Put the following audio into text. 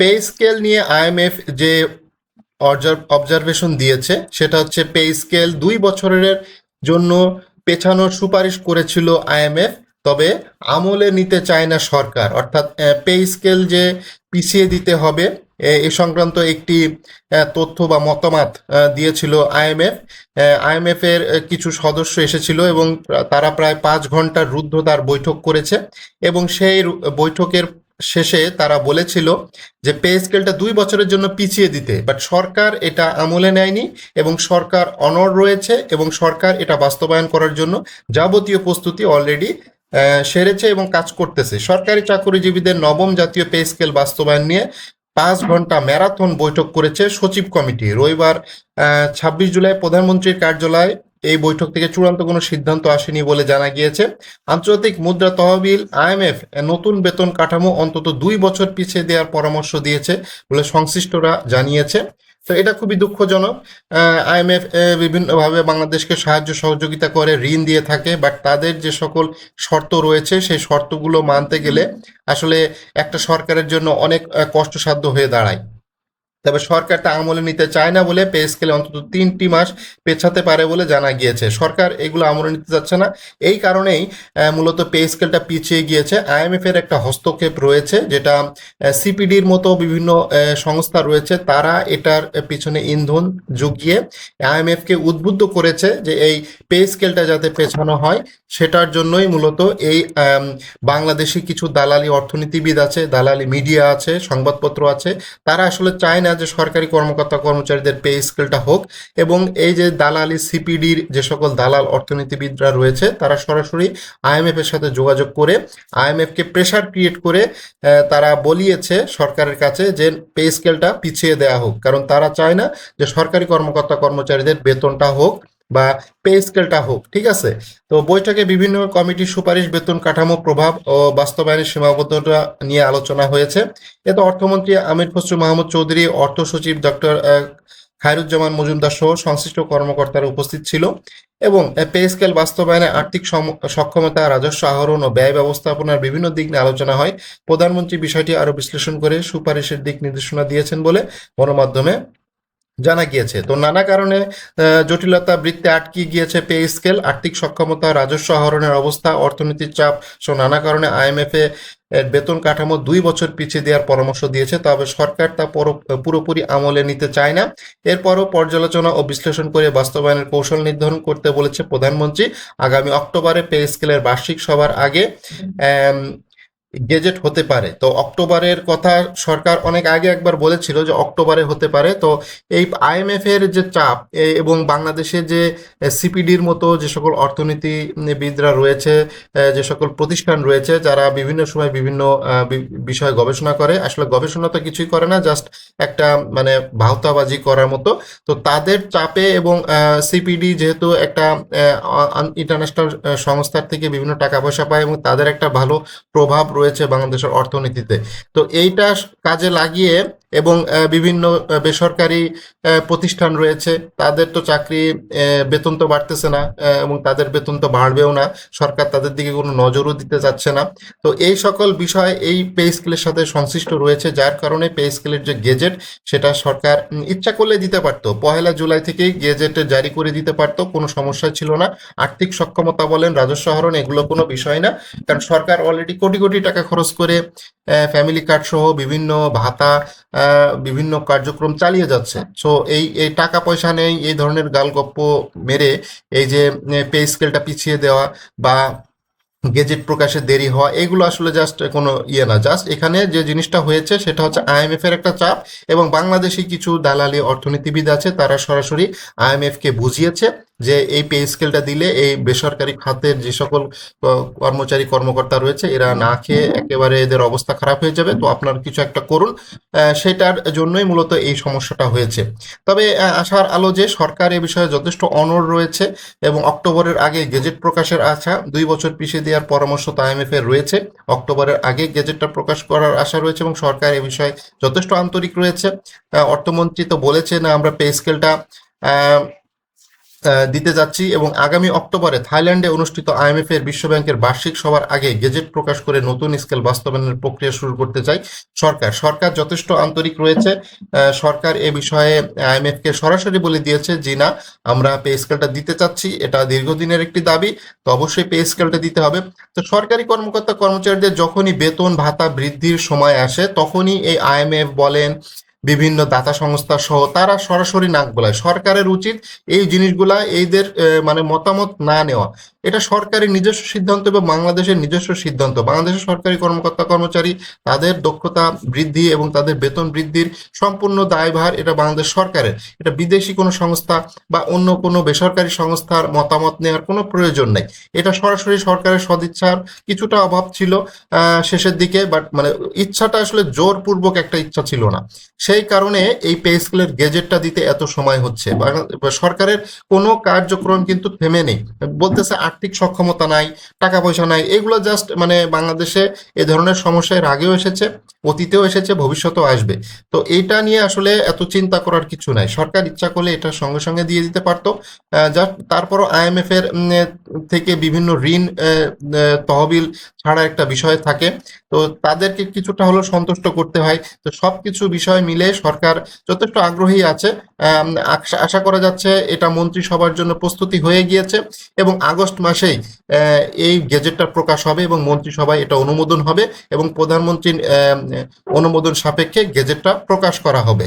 Pay scale নিয়ে IMF যে observation দিয়েছে সেটা হচ্ছে পে স্কেল 2 বছরের জন্য পেছানোর সুপারিশ করেছিল আইএমএফ, তবে আমলে নিতে চায় না সরকার। অর্থাৎ পে স্কেল যে পিছিয়ে দিতে হবে এ সংক্রান্ত একটি তথ্য বা মতামত দিয়েছিল আইএমএফ। আইএমএফ এর কিছু সদস্য এসেছিল এবং তারা প্রায় 5 ঘন্টার রুদ্ধদ্বার বৈঠক করেছে এবং সেই বৈঠকের শেষে তারা বলেছিল যে পে স্কেলটা 2 বছরের জন্য পিছিয়ে দিতে, বাট সরকার এটা আমলে নেয়নি এবং সরকার অনড় রয়েছে এবং সরকার এটা বাস্তবায়ন করার জন্য যাবতীয় প্রস্তুতি অলরেডি সেরেছে এবং কাজ করতেছে। সরকারি চাকরিজীবীদের নবম জাতীয় পে স্কেল বাস্তবায়ন নিয়ে 5 ঘন্টা ম্যারাথন বৈঠক করেছে সচিব কমিটি। রবিবার 26 জুলাই প্রধানমন্ত্রীর কার্যালয় এই বৈঠক থেকে চূড়ান্ত কোনো সিদ্ধান্ত আসেনি বলে জানা গিয়েছে। আন্তর্জাতিক মুদ্রা তহবিল আইএমএফ নতুন বেতন কাঠামো অন্তত 2 বছর পিছিয়ে দেওয়ার পরামর্শ দিয়েছে বলে সংশ্লিষ্টরা জানিয়েছে। তো এটা খুবই দুঃখজনক। আইএমএফ বিভিন্নভাবে বাংলাদেশকে সাহায্য সহযোগিতা করে, ঋণ দিয়ে থাকে, বাট তাদের যে সকল শর্ত রয়েছে সেই শর্তগুলো মানতে গেলে আসলে একটা সরকারের জন্য অনেক কষ্টসাধ্য হয়ে দাঁড়ায়। তবে সরকার তা আমলে নিতে চায় না বলে পে স্কেলে অন্তত 3টি মাস পেছাতে পারে বলে জানা গিয়েছে। সরকার এগুলো আমলে নিতে যাচ্ছে না, এই কারণেই মূলত পে স্কেলটা পিছিয়ে গিয়েছে। আইএমএফ এর একটা হস্তক্ষেপ রয়েছে, যেটা সিপিডির মতো বিভিন্ন সংস্থা রয়েছে, তারা এটার পিছনে ইন্ধন জুগিয়ে আইএমএফকে উদ্বুদ্ধ করেছে যে এই পে স্কেলটা যাতে পেছানো হয়। সেটার জন্যই মূলত এই বাংলাদেশি কিছু দালালি অর্থনীতিবিদ আছে, দালালি মিডিয়া আছে, সংবাদপত্র আছে, তারা আসলে চায় না যে সরকারি কর্মকর্তা কর্মচারীদের পে স্কেলটা হোক। এবং এই যে দালালি সিপিডির যে সকল দালাল অর্থনীতিবিদরা রয়েছে তারা সরাসরি আইএমএফ এর সাথে যোগাযোগ করে আইএমএফকে প্রেশার ক্রিয়েট করে তারা বলিয়েছে সরকারের কাছে যে পে স্কেলটা পিছিয়ে দেওয়া হোক, কারণ তারা চায় না যে সরকারি কর্মকর্তা কর্মচারীদের বেতনটা হোক বা পে স্কেলটা হোক। ঠিক আছে। তো বৈঠকে বিভিন্ন কমিটির সুপারিশ, বেতন কাঠামো, প্রভাব ও বাস্তবায়নের সীমাবদ্ধতা নিয়ে আলোচনা হয়েছে। এতে অর্থমন্ত্রী আমির খসরু মাহমুদ চৌধুরী, অর্থ সচিব ডক্টর খায়রুজ্জামান মজুমদার সহ সংশ্লিষ্ট কর্মকর্তারা উপস্থিত ছিল এবং পে স্কেল বাস্তবায়নে আর্থিক সক্ষমতা, রাজস্ব আহরণ ও ব্যয় ব্যবস্থাপনার বিভিন্ন দিক নিয়ে আলোচনা হয়। প্রধানমন্ত্রী বিষয়টি আরও বিশ্লেষণ করে সুপারিশের দিক নির্দেশনা দিয়েছেন বলে গণমাধ্যমে জানা গিয়েছে। তো নানা কারণে জটিলতা বৃত্তে আটকে গিয়েছে পে স্কেল, আর্থিক সক্ষমতা, রাজস্ব আহরণের অবস্থা, অর্থনীতির চাপ সহ নানা কারণে আইএমএফ এর বেতন কাঠামো 2 বছর পিছিয়ে দেওয়ার পরামর্শ দিয়েছে, তবে সরকার তা পুরোপুরি আমলে নিতে চায় না। এরপরও পর্যালোচনা ও বিশ্লেষণ করে বাস্তবায়নের কৌশল নির্ধারণ করতে বলেছে প্রধানমন্ত্রী। আগামী অক্টোবরে পে স্কেলের বার্ষিক সভার আগে গেজেট হতে পারে। তো অক্টোবরের কথা সরকার অনেক আগে একবার বলেছিল যে অক্টোবরে হতে পারে। তো এই আইএমএফ এর যে চাপ এবং বাংলাদেশের যে সিপিডির মতো যে সকল অর্থনীতিবিদরা রয়েছে, যে সকল প্রতিষ্ঠান রয়েছে যারা বিভিন্ন সময় বিভিন্ন বিষয়ে গবেষণা করে, আসলে গবেষণা তো কিছুই করে না, জাস্ট একটা মানে ভাওতাবাজি করার মতো। তো তাদের চাপে এবং সিপিডি যেহেতু একটা ইন্টারন্যাশনাল সংস্থার থেকে বিভিন্ন টাকা পয়সা পায় এবং তাদের একটা ভালো প্রভাব রয়েছে বাংলাদেশের অর্থনীতিতে, তো এইটা কাজে লাগিয়ে এবং বিভিন্ন বেসরকারি প্রতিষ্ঠান রয়েছে, তাদের তো চাকরি বেতন তো বাড়তেছে না এবং তাদের বেতন তো বাড়বেও না, সরকার তাদের দিকে কোনো নজরও দিতে যাচ্ছে না। তো এই সকল বিষয় এই পে স্কেলের সাথে সংশ্লিষ্ট রয়েছে, যার কারণে পে স্কেলের যে গেজেট সেটা সরকার ইচ্ছা করলে দিতে পারতো, 1 জুলাই থেকেই গেজেট জারি করে দিতে পারতো, কোনো সমস্যা ছিল না। আর্থিক সক্ষমতা বলেন, রাজস্ব আহরণ, এগুলো কোনো বিষয় না, কারণ সরকার অলরেডি কোটি কোটি টাকা খরচ করে ফ্যামিলি কার্ড সহ বিভিন্ন ভাতা, বিভিন্ন কার্যক্রম চালিয়ে যাচ্ছে। সো এই এই টাকা পয়সা নেই, এই ধরনের গালগপ্প মেরে এই যে পে স্কেলটা পিছিয়ে দেওয়া বা গেজেট প্রকাশে দেরি হওয়া, এগুলো আসলে জাস্ট কোনো ইয়ে না। জাস্ট এখানে যে জিনিসটা হয়েছে সেটা হচ্ছে আইএমএফ এর একটা চাপ এবং বাংলাদেশি কিছু দালালি অর্থনীতিবিদ আছে, তারা সরাসরি আইএমএফ কে বুঝিয়েছে যে এই পে স্কেলটা দিলে এই বেসরকারি খাতের যে সকল কর্মচারী কর্মকর্তা রয়েছে এরা না খেয়ে একেবারে এদের অবস্থা খারাপ হয়ে যাবে, তো আপনারা কিছু একটা করুন। সেটার জন্যই মূলত এই সমস্যাটা হয়েছে। তবে আশার আলো যে সরকার এ বিষয়ে যথেষ্ট অনড় রয়েছে এবং অক্টোবরের আগে গেজেট প্রকাশের আশা, 2 বছর পিছিয়ে দেওয়ার পরামর্শ তো আইএমএফ এর রয়েছে, অক্টোবরের আগে গেজেটটা প্রকাশ করার আশা রয়েছে এবং সরকার এ বিষয়ে যথেষ্ট আন্তরিক রয়েছে। অর্থমন্ত্রী তো বলেছে না আমরা পে স্কেলটা দিতে যাচ্ছি এবং আগামী অক্টোবরে থাইল্যান্ডে অনুষ্ঠিত আইএমএফ এর বিশ্বব্যাংকের বার্ষিক সভার আগে গেজেট প্রকাশ করে নতুন স্কেল বাস্তবায়নের প্রক্রিয়া শুরু করতে চাই সরকার যথেষ্ট আন্তরিক রয়েছে। সরকার এ বিষয়ে আইএমএফ কে সরাসরি বলে দিয়েছে যে না, আমরা পে স্কেলটা দিতে চাচ্ছি, এটা দীর্ঘদিনের একটি দাবি, তো অবশ্যই পে স্কেলটা দিতে হবে। তো সরকারি কর্মকর্তা কর্মচারীদের যখনই বেতন ভাতা বৃদ্ধির সময় আসে তখনই এই আইএমএফ বলেন, বিভিন্ন দাতা সংস্থা সহ তারা সরাসরি নাক গলায়। সরকারের উচিত এই জিনিসগুলা এইদের মানে মতামত না নেওয়া। এটা সরকারের নিজস্ব সিদ্ধান্ত এবং বাংলাদেশের নিজস্ব সিদ্ধান্ত। বাংলাদেশের সরকারি কর্মকর্তা কর্মচারী তাদের দক্ষতা বৃদ্ধি এবং তাদের বেতন বৃদ্ধির সম্পূর্ণ দায়ভার এটা বাংলাদেশ সরকারের। এটা বিদেশি কোনো সংস্থা বা অন্য কোনো বেসরকারি সংস্থার মতামত নেওয়ার কোনো প্রয়োজন নেই। এটা সরাসরি সরকারের সদিচ্ছার কিছুটা অভাব ছিল শেষের দিকে, বাট মানে ইচ্ছাটা আসলে জোরপূর্বক একটা ইচ্ছা ছিল না। সেই কারণে এই পে স্কেলের গেজেটটা দিতে এত সময় হচ্ছে। সরকারের কোনো কার্যক্রম কিন্তু থেমে নেই। বলতেছে আর্থিক সক্ষমতা নাই, টাকা পয়সা নাই, এগুলো জাস্ট মানে বাংলাদেশে এ ধরনের সমস্যা এর আগেও এসেছে, অতীতেও এসেছে, ভবিষ্যতেও আসবে। তো এইটা নিয়ে আসলে এত চিন্তা করার কিছু নাই। সরকার ইচ্ছা করলে এটা সঙ্গে সঙ্গে দিয়ে দিতে পারতো। যা তারপরও আইএমএফ এর থেকে বিভিন্ন ঋণ তহবিল ছাড়া একটা বিষয় থাকে, তো তাদেরকে কিছুটা হলেও সন্তুষ্ট করতে হয়। তো সবকিছু বিষয় মিলে সরকার যথেষ্ট আগ্রহী আছে। আশা করা যাচ্ছে এটা মন্ত্রিসভার জন্য প্রস্তুতি হয়ে গিয়েছে এবং আগস্ট মাসেই এই গেজেটটা প্রকাশ হবে এবং মন্ত্রিসভায় এটা অনুমোদন হবে এবং প্রধানমন্ত্রীর অনুমোদন সাপেক্ষে গেজেটটা প্রকাশ করা হবে।